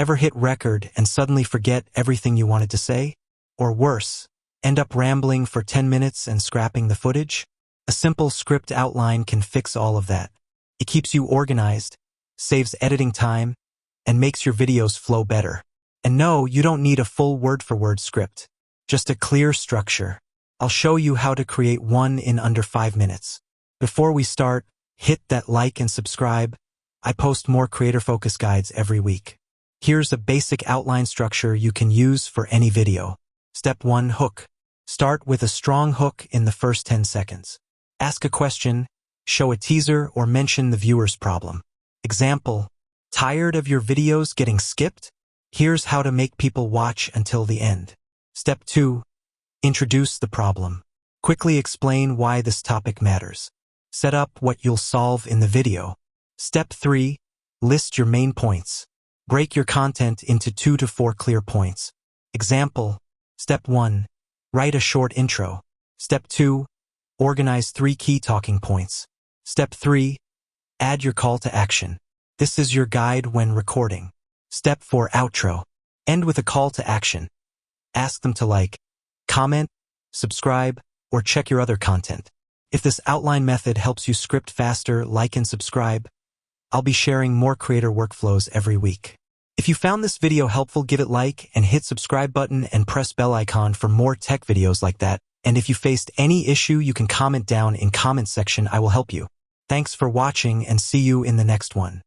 Ever hit record and suddenly forget everything you wanted to say? Or worse, end up rambling for 10 minutes and scrapping the footage? A simple script outline can fix all of that. It keeps you organized, saves editing time, and makes your videos flow better. And no, you don't need a full word-for-word script, just a clear structure. I'll show you how to create one in under 5 minutes. Before we start, hit that like and subscribe. I post more creator-focused guides every week. Here's a basic outline structure you can use for any video. Step 1. Hook. Start with a strong hook in the first 10 seconds. Ask a question, show a teaser, or mention the viewer's problem. Example: tired of your videos getting skipped? Here's how to make people watch until the end. Step 2. Introduce the problem. Quickly explain why this topic matters. Set up what you'll solve in the video. Step 3. List your main points. Break your content into 2 to 4 clear points. Example: Step 1. Write a short intro. Step 2. Organize 3 key talking points. Step 3. Add your call to action. This is your guide when recording. Step 4. Outro. End with a call to action. Ask them to like, comment, subscribe, or check your other content. If this outline method helps you script faster, like and subscribe. I'll be sharing more creator workflows every week. If you found this video helpful, give it like and hit subscribe button and press bell icon for more tech videos like that. And if you faced any issue, you can comment down in comment section. I will help you. Thanks for watching and see you in the next one.